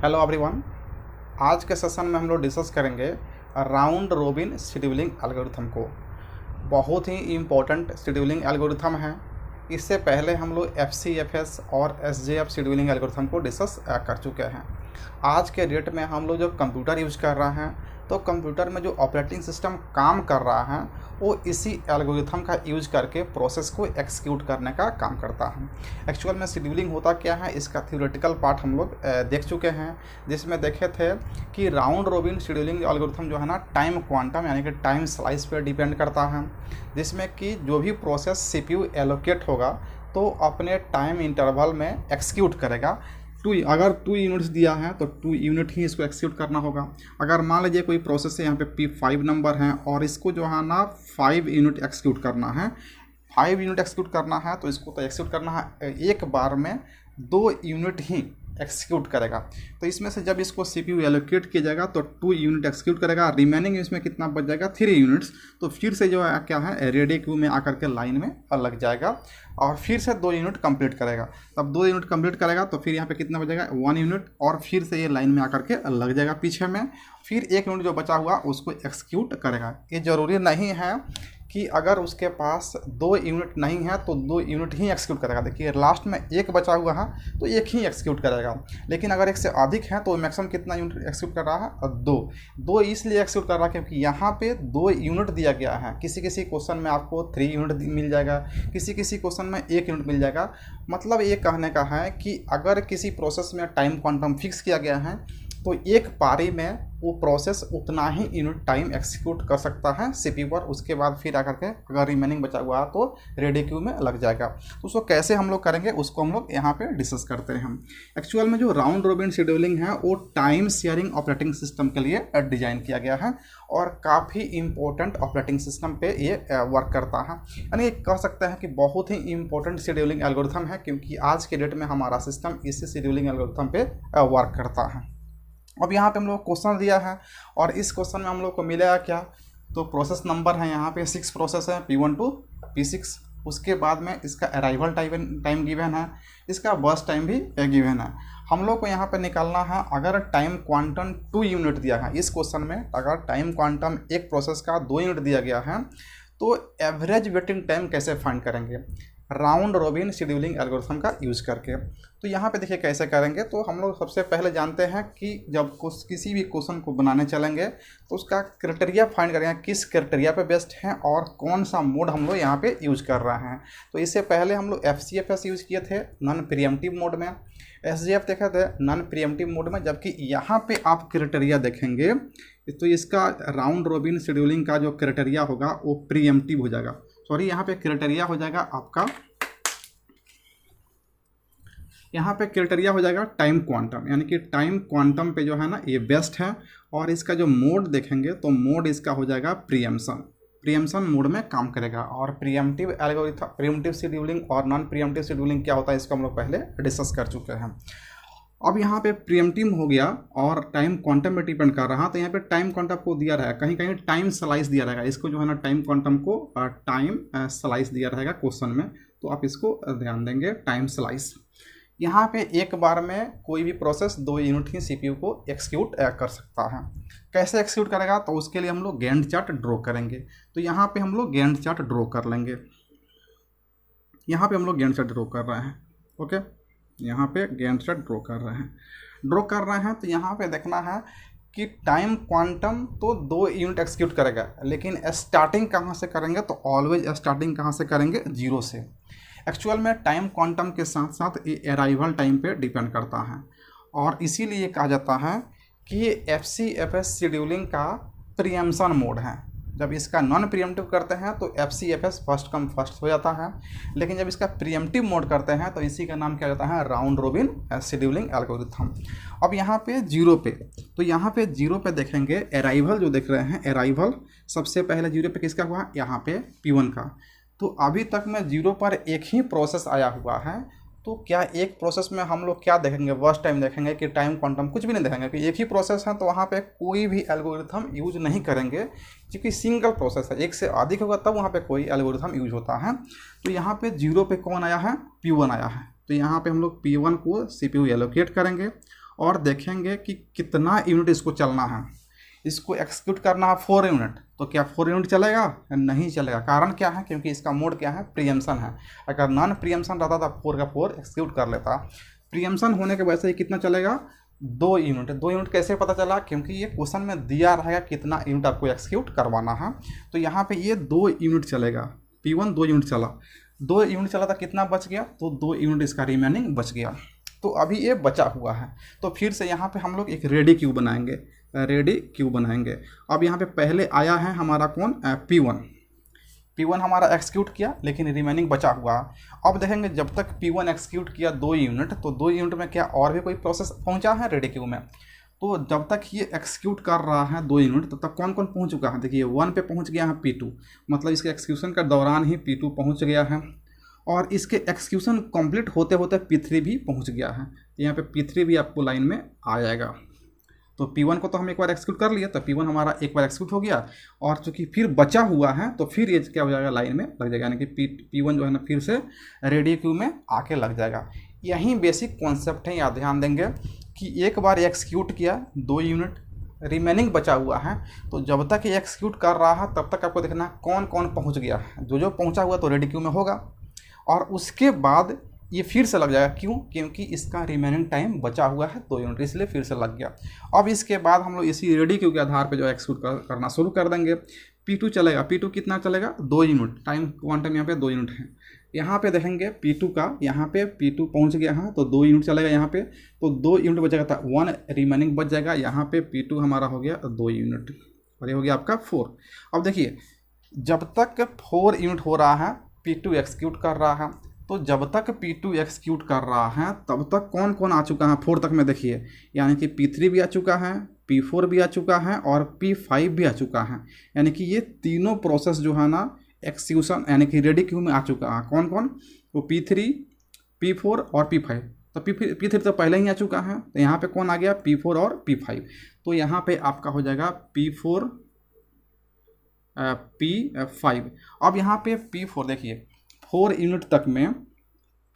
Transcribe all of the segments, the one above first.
Hello everyone. आज के session में हम लोग डिस्कस करेंगे राउंड रोबिन शेड्यूलिंग एल्गोरिथम को। बहुत ही इम्पोर्टेंट शेड्यूलिंग एल्गोरिथम है। इससे पहले हम लोग FCFS और SJF शेड्यूलिंग एल्गोरिथम को डिस्कस कर चुके हैं। आज के डेट में हम लोग जो कंप्यूटर यूज कर रहे हैं, तो कंप्यूटर में जो ऑपरेटिंग सिस्टम काम कर रहा है वो इसी एल्गोरिथम का यूज करके प्रोसेस को एक्सिक्यूट करने का काम करता है। एक्चुअल में शेड्यूलिंग होता क्या है, इसका थ्योरेटिकल पार्ट हम लोग देख चुके हैं, जिसमें देखे थे कि राउंड रोबिन शेड्यूलिंग एल्गोरिथम जो है ना, टाइम क्वांटम यानी कि टाइम स्लाइस पर डिपेंड करता है, जिसमें कि जो भी प्रोसेस CPU एलोकेट होगा तो अपने टाइम इंटरवल में एक्सिक्यूट करेगा। अगर 2 यूनिट्स दिया है तो 2 यूनिट ही इसको एक्सिक्यूट करना होगा। अगर मान लीजिए कोई प्रोसेस है, यहाँ पे P5 नंबर है और इसको जो है ना 5 यूनिट एक्सिक्यूट करना है, 5 यूनिट एक्सिक्यूट करना है, तो इसको तो एक्सिक्यूट करना है एक बार में 2 यूनिट ही एक्सिक्यूट करेगा। तो इसमें से जब इसको CPU एलोकेट किया जाएगा तो 2 यूनिट एक्सिक्यूट करेगा, रिमेनिंग इसमें कितना बच जाएगा 3 यूनिट्स। तो फिर से जो है क्या है, रेडी क्यू में आकर के लाइन में लग जाएगा और फिर से 2 यूनिट कंप्लीट करेगा। तब 2 यूनिट कंप्लीट करेगा तो फिर यहाँ पे कितना बचेगा 1 यूनिट, और फिर से ये लाइन में आकर के लग जाएगा पीछे में। फिर 1 यूनिट जो बचा हुआ उसको एक्सिक्यूट करेगा। ये ज़रूरी नहीं है कि अगर उसके पास 2 यूनिट नहीं है तो 2 यूनिट ही एक्सिक्यूट करेगा। देखिए लास्ट में 1 बचा हुआ है तो 1 ही एक्सिक्यूट करेगा, लेकिन अगर 1 से अधिक है तो मैक्सिमम कितना यूनिट एक्सिक्यूट कर रहा है, 2 इसलिए एक्सिक्यूट कर रहा है क्योंकि यहाँ पे 2 यूनिट दिया गया है। किसी किसी क्वेश्चन में आपको 3 यूनिट मिल जाएगा, किसी किसी क्वेश्चन में 1 यूनिट मिल जाएगा। मतलब ये कहने का है कि अगर किसी प्रोसेस में टाइम क्वांटम फिक्स किया गया है तो एक पारी में वो प्रोसेस उतना ही यूनिट टाइम एक्सिक्यूट कर सकता है CPU पर। उसके बाद फिर आकर के अगर रिमेनिंग बचा हुआ है तो रेडी क्यू में लग जाएगा। तो उसको कैसे हम लोग करेंगे उसको हम लोग यहाँ पे डिस्कस करते हैं। एक्चुअल में जो राउंड रोबिन शेड्यूलिंग है वो टाइम शेयरिंग ऑपरेटिंग सिस्टम के लिए डिजाइन किया गया है और काफ़ी इंपॉर्टेंट ऑपरेटिंग सिस्टम पे ये वर्क करता है। यानी कह सकते हैं कि बहुत ही इंपॉर्टेंट शेड्यूलिंग एल्गोरिथम है, क्योंकि आज के डेट में हमारा सिस्टम इसी शेड्यूलिंग एल्गोरिथम पे वर्क करता है। अब यहाँ पे हम लोग क्वेश्चन दिया है और इस क्वेश्चन में हम लोग को मिलेगा क्या, तो प्रोसेस नंबर है यहाँ पे 6 प्रोसेस है P1 to P6। उसके बाद में इसका अराइवल टाइम गिवन है, इसका बर्स्ट टाइम भी गिवन है। हम लोग को यहाँ पे निकालना है अगर टाइम क्वांटम 2 यूनिट दिया है इस क्वेश्चन में, अगर टाइम क्वांटम एक प्रोसेस का 2 यूनिट दिया गया है तो एवरेज वेटिंग टाइम कैसे फाइंड करेंगे, राउंड रोबिन शेड्यूलिंग एल्गोरिथम का यूज़ करके। तो यहाँ पे देखिए कैसे करेंगे। तो हम लोग सबसे पहले जानते हैं कि जब किसी भी क्वेश्चन को बनाने चलेंगे तो उसका क्राइटेरिया फाइंड करेंगे, किस क्राइटेरिया पे बेस्ड है और कौन सा मोड हम लोग यहाँ पे यूज़ कर रहे हैं। तो इससे पहले हम लोग FCFS यूज़ किए थे नॉन प्रीएम्प्टिव मोड में, SJF देखे थे नॉन प्रीएम्प्टिव मोड में। जबकि यहाँ पे आप क्राइटेरिया देखेंगे तो इसका राउंड रोबिन शेड्यूलिंग का जो क्राइटेरिया होगा वो प्रीएम्प्टिव हो जाएगा। सॉरी, यहाँ पे क्राइटेरिया हो जाएगा आपका, यहाँ पे क्राइटेरिया हो जाएगा टाइम क्वांटम, यानी कि टाइम क्वांटम पे जो है ना ये बेस्ट है। और इसका जो मोड देखेंगे तो मोड इसका हो जाएगा प्रीएम्पशन मोड में काम करेगा। और प्रीएम्प्टिव एल्गोरिथम, प्रीएम्प्टिव शेड्यूलिंग और नॉन प्रीएम्प्टिव शेड्यूलिंग क्या होता है इसको हम लोग पहले डिस्कस कर चुके हैं। अब यहाँ पे प्रीएम्प्टिव हो गया और टाइम क्वांटम में डिपेंड कर रहा, तो यहाँ पे टाइम क्वांटम को दिया रहेगा, कहीं कहीं टाइम स्लाइस दिया रहेगा। इसको जो है ना टाइम क्वांटम को टाइम स्लाइस दिया रहेगा क्वेश्चन में, तो आप इसको ध्यान देंगे टाइम स्लाइस। यहाँ पे एक बार में कोई भी प्रोसेस 2 यूनिट ही CPU को एक्सिक्यूट कर सकता है। कैसे एक्सिक्यूट करेगा, तो उसके लिए हम लोग गैंट चार्ट ड्रॉ करेंगे। तो यहाँ पे हम लोग गैंट चार्ट ड्रॉ कर लेंगे। यहाँ पे हम लोग गैंट चार्ट ड्रॉ कर रहे हैं। ओके, यहाँ पे गैंट चार्ट ड्रॉ कर रहे हैं। तो यहाँ पे देखना है कि टाइम क्वांटम तो 2 यूनिट एक्सिक्यूट करेगा, लेकिन स्टार्टिंग कहाँ से करेंगे, तो ऑलवेज स्टार्टिंग कहाँ से करेंगे, 0 से। एक्चुअल में टाइम क्वांटम के साथ साथ ये अराइवल टाइम पे डिपेंड करता है और इसीलिए कहा जाता है कि ये FCFS शेड्यूलिंग का प्रीएम्पशन मोड है। जब इसका नॉन प्रीएम्प्टिव करते हैं तो FCFS फर्स्ट कम फर्स्ट हो जाता है, लेकिन जब इसका प्रीएम्प्टिव मोड करते हैं तो इसी का नाम क्या जाता है, राउंड रोबिन शेड्यूलिंग एल्गोरिथम। अब यहाँ पे 0 पे, तो यहाँ पे 0 पे देखेंगे अराइवल जो देख रहे हैं, अराइवल सबसे पहले 0 पे किसका हुआ, यहाँ पे P1 का। तो अभी तक में 0 पर एक ही प्रोसेस आया हुआ है, तो क्या एक प्रोसेस में हम लोग क्या देखेंगे, वर्स्ट टाइम देखेंगे कि टाइम क्वांटम, कुछ भी नहीं देखेंगे कि एक ही प्रोसेस है। तो वहाँ पे कोई भी एल्गोरिथम यूज नहीं करेंगे, क्योंकि सिंगल प्रोसेस है। 1 से अधिक होगा तब वहाँ पे कोई एल्गोरिथम यूज होता है। तो यहाँ पे 0 पे कौन आया है, P1 आया है। तो यहाँ पे हम लोग P1 को CPU एलोकेट करेंगे और देखेंगे कि कितना यूनिट इसको चलना है। इसको एक्सिक्यूट करना है 4 यूनिट, तो क्या 4 यूनिट चलेगा? नहीं चलेगा। कारण क्या है? क्योंकि इसका मोड क्या है? प्रीएम्पशन है। अगर नॉन प्रीएम्पशन रहता था 4 का 4 एक्सिक्यूट कर लेता। प्रीएम्पशन होने के वजह से ये कितना चलेगा? 2 यूनिट। 2 यूनिट कैसे पता चला? क्योंकि ये क्वेश्चन में दिया रहेगा कितना यूनिट आपको एक्सिक्यूट करवाना है। तो यहाँ पे ये 2 यूनिट चलेगा। P1 2 यूनिट चला, 2 यूनिट चला था, कितना बच गया? तो 2 यूनिट इसका रिमेनिंग बच गया। तो अभी ये बचा हुआ है। तो फिर से यहाँ पे हम लोग एक रेडी क्यू बनाएंगे, रेडी क्यू बनाएंगे। अब यहाँ पे पहले आया है हमारा कौन? P1 हमारा एक्सिक्यूट किया, लेकिन रिमेनिंग बचा हुआ। अब देखेंगे जब तक P1 एक्सिक्यूट किया 2 यूनिट, तो 2 यूनिट में क्या और भी कोई प्रोसेस पहुंचा है रेडी क्यू में? तो जब तक ये एक्सिक्यूट कर रहा है 2 यूनिट, तब तक कौन कौन पहुंच चुका है? देखिए 1 पे पहुंच गया है P2, मतलब इसके एक्सिक्यूशन के दौरान ही P2 पहुंच गया है। और इसके एक्सिक्यूशन कंप्लीट होते होते P3 भी पहुंच गया है। यहाँ पे P3 भी आपको लाइन में आ जाएगा। तो P1 को तो हम एक बार एक्सिक्यूट कर लिया, तो P1 हमारा एक बार एक्सिक्यूट हो गया। और चूंकि फिर बचा हुआ है, तो फिर ये क्या हो जाएगा? लाइन में लग जाएगा, यानी कि P1 जो है ना फिर से रेडी क्यू में आके लग जाएगा। यही बेसिक कॉन्सेप्ट है। यहाँ ध्यान देंगे कि एक बार एक्सिक्यूट किया 2 यूनिट, रिमेनिंग बचा हुआ है, तो जब तक ये एक्सिक्यूट कर रहा है तब तक आपको देखना कौन कौन पहुँच गया है। जो पहुँचा हुआ तो रेडी क्यू में होगा, और उसके बाद ये फिर से लग जाएगा। क्यों? क्योंकि इसका रिमेनिंग टाइम बचा हुआ है 2 यूनिट, इसलिए फिर से लग गया। अब इसके बाद हम लोग इसी रेडी क्यू के आधार पे जो एक्सिक्यूट करना शुरू कर देंगे। P2 चलेगा। P2 कितना चलेगा? 2 यूनिट। टाइम क्वांटम यहाँ पे 2 यूनिट है। यहाँ पे देखेंगे P2 का, यहाँ पे P2 पहुँच गया है तो 2 यूनिट चलेगा यहाँ पे, तो 2 यूनिट बचेगा था, 1 रिमेनिंग बच जाएगा। यहाँ पे P2 हमारा हो गया 2 यूनिट, और ये हो गया आपका 4। अब देखिए जब तक 4 यूनिट हो रहा है P2 एक्सिक्यूट कर रहा है, तो जब तक P2 एक्सिक्यूट कर रहा है तब तक कौन कौन आ चुका है 4 तक में? देखिए यानी कि P3 भी आ चुका है, P4 भी आ चुका है, और P5 भी आ चुका है। यानी कि ये तीनों प्रोसेस जो है ना एक्सिक्यूशन यानी कि रेडी क्यू में आ चुका है। कौन कौन? वो P3, P4 और P5। तो P3 तो पहले ही आ चुका है, तो यहाँ पे कौन आ गया? P4 और P5। तो यहाँ पे आपका हो जाएगा P4 P5। अब यहाँ पे P4 देखिए 4 यूनिट तक में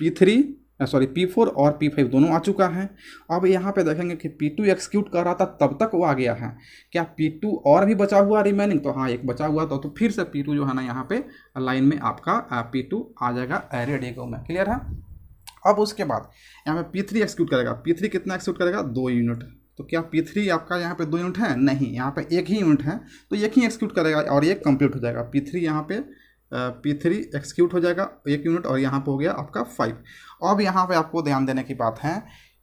P4 और P5 दोनों आ चुका है। अब यहाँ पे देखेंगे कि P2 एक्सिक्यूट कर रहा था तब तक वो आ गया है। क्या P2 और भी बचा हुआ रिमेनिंग? तो हाँ, एक बचा हुआ तो फिर से P2 जो है ना यहाँ पे लाइन में आपका P2 आ जाएगा रेडी क्यू में। क्लियर है? अब उसके बाद यहाँ पे P3 एक्सिक्यूट करेगा। P3 कितना एक्सिक्यूट करेगा? 2 यूनिट। तो क्या P3 आपका यहाँ पे 2 यूनिट है? नहीं, यहाँ पे एक ही यूनिट है, तो एक ही एक्सिक्यूट करेगा और ये कंप्लीट हो जाएगा। P3 यहाँ पे P3 एक्सिक्यूट हो जाएगा 1 यूनिट, और यहाँ पे हो गया आपका 5। अब यहाँ पे आपको ध्यान देने की बात है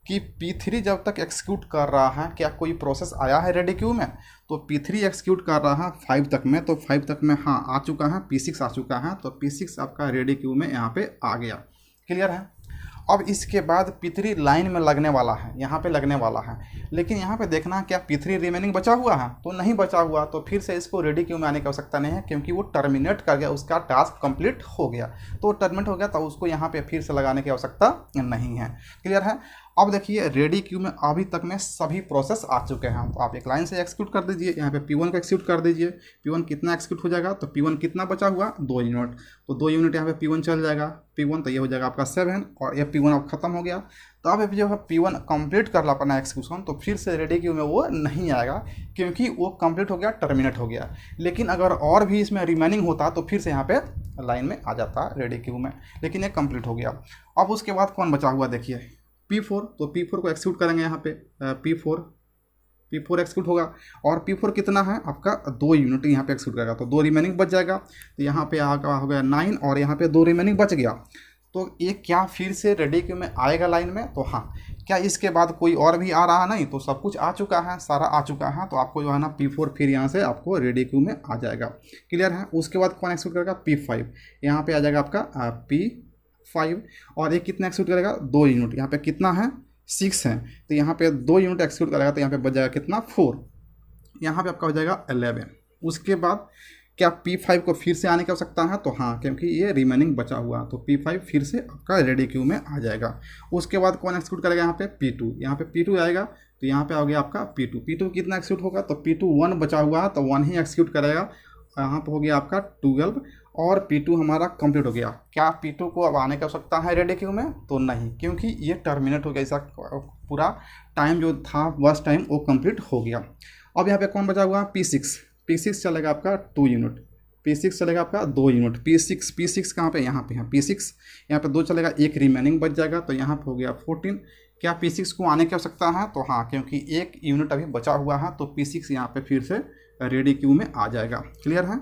कि P3 जब तक एक्सिक्यूट कर रहा है, क्या कोई प्रोसेस आया है रेडी क्यू में? तो P3 एक्सिक्यूट कर रहा है 5 तक में, तो 5 तक में हाँ आ चुका है, P6 आ चुका है, तो P6 आपका रेडी क्यू में यहाँ पे आ गया। क्लियर है? अब इसके बाद P3 लाइन में लगने वाला है, यहाँ पे लगने वाला है, लेकिन यहाँ पे देखना क्या P3 रिमेनिंग बचा हुआ है? तो नहीं बचा हुआ, तो फिर से इसको रेडी क्यू में आने की आवश्यकता नहीं है, क्योंकि वो टर्मिनेट कर गया, उसका टास्क कंप्लीट हो गया। तो टर्मिनेट हो गया, तो उसको यहाँ पे फिर से लगाने की आवश्यकता नहीं है। क्लियर है? अब देखिए रेडी क्यू में अभी तक में सभी प्रोसेस आ चुके हैं, तो आप एक लाइन से एक्सिक्यूट कर दीजिए। यहाँ पे P1 को एक्सिक्यूट कर दीजिए। P1 कितना एक्सिक्यूट हो जाएगा? तो P1 कितना बचा हुआ? 2 यूनिट। तो 2 यूनिट यहाँ पे P1 चल जाएगा। P1 तो ये हो जाएगा आपका 7, और ये P1 अब खत्म हो गया। तो अब जो है P1 कंप्लीट कर ला अपना एक्सिक्यूशन, तो फिर से रेडी क्यू में वो नहीं आएगा, क्योंकि वो कंप्लीट हो गया, टर्मिनेट हो गया। लेकिन अगर और भी इसमें रिमेनिंग होता तो फिर से यहाँ पे लाइन में आ जाता रेडी क्यू में, लेकिन ये कंप्लीट हो गया। अब उसके बाद कौन बचा हुआ? देखिए P4, तो P4 को एक्सिक्यूट करेंगे यहाँ पे। P4 एक्सिक्यूट होगा, और P4 कितना है आपका? 2 यूनिट यहाँ पे एक्सिक्यूट करेगा, तो 2 रिमेनिंग बच जाएगा। तो यहाँ पे आगा हो गया 9, और यहाँ पे 2 रिमेनिंग बच गया। तो ये क्या फिर से रेडी क्यू में आएगा लाइन में? तो हाँ। क्या इसके बाद कोई और भी आ रहा? नहीं, तो सब कुछ आ चुका है, सारा आ चुका है। तो आपको जो है ना P4 फिर यहाँ से आपको रेडी क्यू में आ जाएगा। क्लियर है? उसके बाद कौन एक्सिक्यूट करेगा? P5 यहाँ पे आ जाएगा आपका P5, और ये कितना एक्सिक्यूट करेगा? 2 यूनिट। यहाँ पे कितना है? 6 है, तो यहाँ पे 2 यूनिट एक्सिक्यूट करेगा, तो यहाँ पे बच जाएगा कितना? 4। यहाँ पे आपका हो जाएगा 11। उसके बाद क्या P5 को फिर से आने की आवश्यकता है? तो हाँ, क्योंकि ये रिमेनिंग बचा हुआ, तो P5 फिर से आपका रेडी क्यू में आ जाएगा। उसके बाद कौन एक्सिक्यूट करेगा? यहाँ पे P2। यहाँ पे P2 आएगा, तो यहाँ पे आ गया आपका P2 कितना एक्सिक्यूट होगा? तो P2 1 बचा हुआ है, तो 1 ही एक्सिक्यूट करेगा। यहाँ पर हो गया आपका 12, और P2 हमारा कंप्लीट हो गया। क्या P2 को अब आने की आवश्यकता है रेडी क्यू में? तो नहीं, क्योंकि ये टर्मिनेट हो गया, इसका पूरा टाइम जो था वर्स्ट टाइम वो कंप्लीट हो गया। अब यहाँ पे कौन बचा हुआ? P6। P6 चलेगा आपका 2 यूनिट, P6 चलेगा आपका 2 यूनिट। P6 कहाँ पे? यहाँ पे है P6, यहाँ पे 2 चलेगा, एक रिमेनिंग बच जाएगा, तो यहाँ पे हो गया 14। क्या P6 को आने की आवश्यकता है? तो हाँ, क्योंकि एक यूनिट अभी बचा हुआ है, तो P6 यहाँ पे फिर से रेडी क्यू में आ जाएगा। क्लियर है?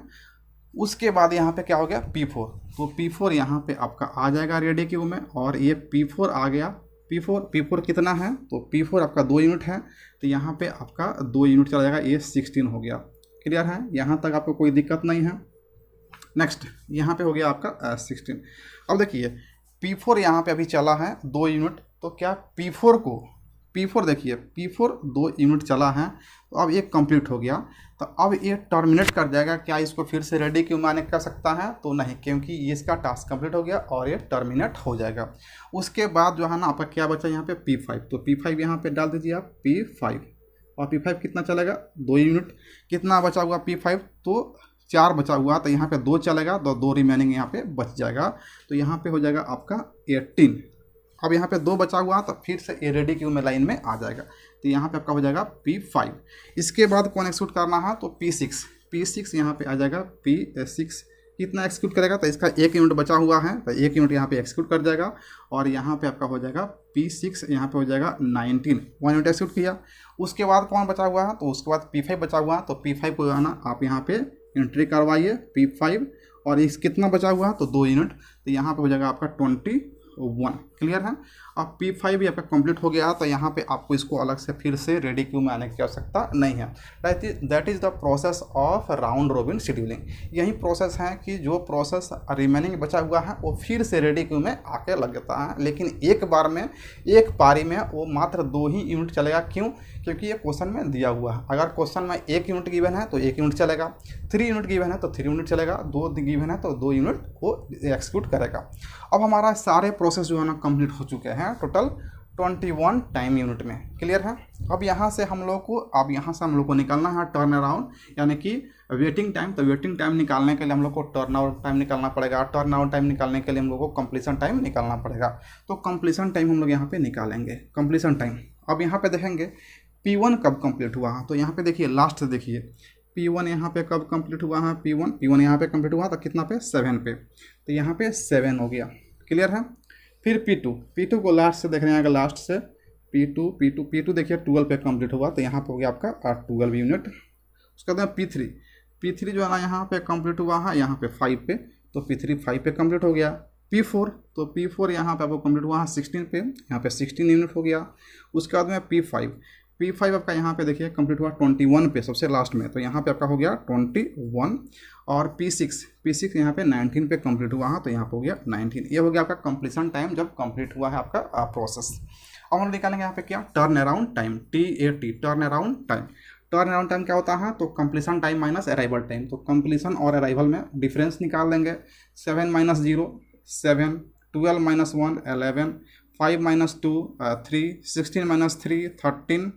उसके बाद यहाँ पे क्या हो गया? P4। तो P4 यहाँ पे आपका आ जाएगा रेडी क्यू में, और ये P4 आ गया। P4 कितना है? तो P4 आपका 2 यूनिट है, तो यहाँ पे आपका 2 यूनिट चला जाएगा, ये 16 हो गया। क्लियर है? यहाँ तक आपको कोई दिक्कत नहीं है। नेक्स्ट यहाँ पे हो गया आपका 16। अब देखिए P4 यहाँ पे अभी चला है 2 यूनिट, तो क्या P4 देखिए P4 2 यूनिट चला है, तो अब ये कंप्लीट हो गया, तो अब ये टर्मिनेट कर जाएगा। क्या इसको फिर से रेडी क्यू में आने कर सकता है? तो नहीं, क्योंकि ये इसका टास्क कंप्लीट हो गया और ये टर्मिनेट हो जाएगा। उसके बाद जो है ना आपका क्या बचा यहाँ पे? P5। तो P5 यहाँ पे डाल दीजिए आप P5, और P5 कितना चलेगा? 2 यूनिट। कितना बचा हुआ P5? तो 4 बचा हुआ, तो यहाँ पे 2 चलेगा, तो 2 रिमेनिंग यहाँ पे बच जाएगा, तो यहाँ पे हो जाएगा आपका 18। अब यहाँ पे 2 बचा हुआ, तो फिर से ये रेडी क्यू में लाइन में आ जाएगा, तो यहाँ पे आपका हो जाएगा P5। इसके बाद कौन एक्सिक्यूट करना है? तो P6 यहाँ पे आ जाएगा P6। कितना एक्सिक्यूट करेगा? तो इसका 1 यूनिट बचा हुआ है, तो 1 यूनिट यहाँ पे एक्सिक्यूट कर जाएगा, और यहाँ पे आपका हो जाएगा P6, यहाँ पे हो जाएगा 19, 1 यूनिट एक्सिक्यूट किया। उसके बाद कौन बचा हुआ है? तो उसके बाद P5 बचा हुआ है, तो P5 को आना आप यहाँ पे एंट्री करवाइए P5, और इस कितना बचा हुआ है? तो 2 यूनिट, तो यहाँ पे हो जाएगा आपका 21। क्लियर है? अब P5 भी आपका कंप्लीट हो गया, तो यहाँ पे आपको इसको अलग से फिर से रेडी क्यू में आने की आवश्यकता नहीं है। That is the process of round robin scheduling. यही प्रोसेस है कि जो प्रोसेस रिमेनिंग बचा हुआ है वो फिर से रेडी क्यू में आके लग जाता है, लेकिन एक बार में, एक पारी में वो मात्र 2 ही यूनिट चलेगा। क्यों? क्योंकि ये क्वेश्चन में दिया हुआ है। अगर क्वेश्चन में 1 यूनिट गिवन है तो 1 यूनिट चलेगा, 3 यूनिट गिवन है तो 3 यूनिट चलेगा, 2 गिवन है तो 2 यूनिट वो एक्सिक्यूट करेगा। अब हमारा सारे प्रोसेस जो है ना कंप्लीट हो चुके हैं, टोटल 21 टाइम यूनिट में। क्लियर है? अब यहाँ से हम लोग को निकालना है टर्न अराउंड, यानी कि वेटिंग टाइम। तो वेटिंग टाइम निकालने के लिए हम लोग को टर्न आउट टाइम निकालना पड़ेगा, टर्न आउट टाइम निकालने के लिए हम लोग को कंप्लीशन टाइम निकालना पड़ेगा। तो कंप्लीशन टाइम हम लोग यहाँ पे निकालेंगे, कंप्लीशन टाइम। अब यहाँ पे देखेंगे P1 कब कंप्लीट हुआ है, तो यहाँ पे देखिए लास्ट से देखिए P1 यहाँ पे कब कंप्लीट हुआ है? P1 यहाँ पे कंप्लीट हुआ, तो कितना पे? 7 पे, तो यहाँ पे 7 हो गया। क्लियर है? फिर P2 को लास्ट से देख रहे हैं, अगर लास्ट से P2 देखिए 12 पे कंप्लीट हुआ, तो यहाँ पे हो गया आपका 12 यूनिट। उसके बाद P3 जो है ना यहाँ पे कंप्लीट हुआ है, यहाँ पे 5 पे, तो P3 5 पे कंप्लीट हो गया। P4 यहाँ पे आपको कंप्लीट हुआ है 16 पे, यहाँ पे 16 यूनिट हो गया। उसके बाद में P5 आपका यहाँ पे देखिए कंप्लीट हुआ 21 पे, सबसे लास्ट में, तो यहाँ पे आपका हो गया 21। और P6 यहाँ पे 19 पे कंप्लीट हुआ है, तो यहाँ पे हो गया 19। ये हो गया आपका कंप्लीशन टाइम जब कंप्लीट हुआ है आपका प्रोसेस। अब हम निकालेंगे यहाँ पे क्या? Turn around time, TAT, turn around time. Turn around time क्या होता है? तो completion time minus arrival time. तो कंप्लीशन और अराइवल में डिफरेंस निकाल लेंगे। 7 - 0 7, 12 - 1 11, 5 - 2 3, 16 - 3 13,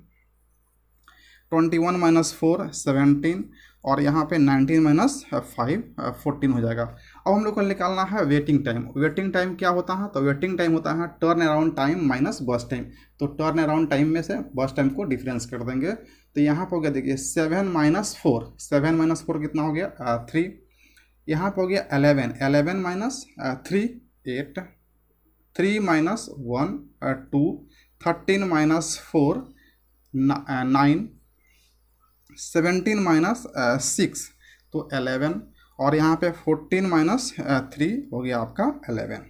21 - 4 17, और यहाँ पे 19 - 5 14 हो जाएगा। अब हम लोग को निकालना है वेटिंग टाइम। वेटिंग टाइम क्या होता है? तो वेटिंग टाइम होता है turn around time minus burst time. तो टर्न अराउंड टाइम में से बर्स्ट टाइम को डिफरेंस कर देंगे, तो यहाँ पे हो गया देखिए 7 - 4, 7 - 4 कितना हो गया? 3। यहाँ पे हो गया 11 - 3 8, 3 - 1 2, 13 - 4 9, 17 - 6 तो 11, और यहाँ पे 14 - 3 हो गया आपका 11।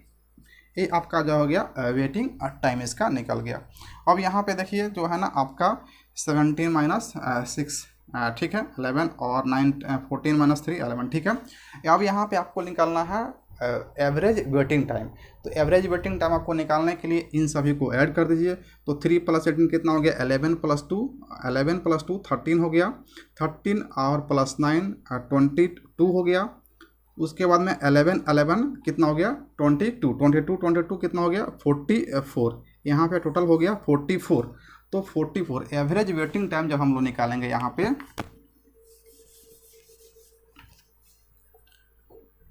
ये आपका जो हो गया वेटिंग टाइम इसका निकल गया। अब यहाँ पे देखिए जो है ना आपका 17 - 6 ठीक है 11, और 14 - 3 11 ठीक है। अब यहाँ पे आपको निकालना है एवरेज वेटिंग टाइम। तो एवरेज वेटिंग टाइम आपको निकालने के लिए इन सभी को ऐड कर दीजिए। तो 3 + 18 कितना हो गया? 11 + 2 13 हो गया, 13 और +9 22 हो गया। उसके बाद में 11 कितना हो गया? 22 कितना हो गया? 44। यहाँ पे टोटल हो गया 44। तो 44 एवरेज वेटिंग टाइम जब हम लोग निकालेंगे यहाँ पे,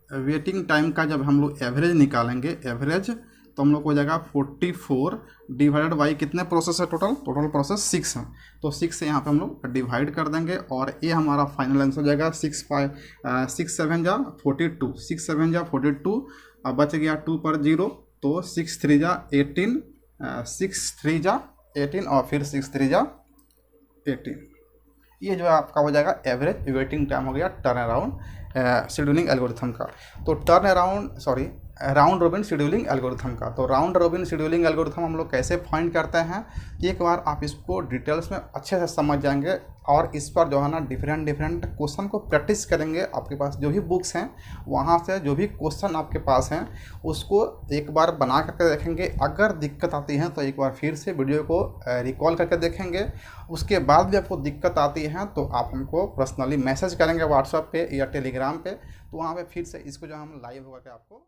वेटिंग टाइम का जब हम लोग एवरेज निकालेंगे, एवरेज, तो हम लोग को हो जाएगा 44 डिवाइडेड बाई कितने प्रोसेस है टोटल प्रोसेस 6 है, तो 6 से यहाँ पे हम लोग डिवाइड कर देंगे और ये हमारा फाइनल आंसर हो जाएगा 6 7 जा 42, 6 7 जा 42, अब बच गया 2 पर 0, तो 6 3 जा 18, 6 3 जा 18 और फिर 6 3 जा 18। ये जो है आपका हो जाएगा एवरेज वेटिंग टाइम हो गया टर्न अराउंड शेड्यूलिंग एल्गोरिथम का। तो turn around round robin scheduling algorithm का। तो राउंड रोबिन शेड्यूलिंग एल्गोरिथम हम लोग कैसे फाइंड करते हैं, एक बार आप इसको डिटेल्स में अच्छे से समझ जाएंगे और इस पर जो है ना डिफरेंट क्वेश्चन को प्रैक्टिस करेंगे। आपके पास जो भी बुक्स हैं वहाँ से जो भी क्वेश्चन आपके पास हैं उसको एक बार बना करके देखेंगे। अगर दिक्कत आती है तो एक बार फिर से वीडियो को रिकॉल करके देखेंगे। उसके बाद भी आपको दिक्कत आती है तो आप हमको पर्सनली मैसेज करेंगे व्हाट्सएप पे या टेलीग्राम पे, तो वहाँ पे फिर से इसको जो हम लाइव होकर के आपको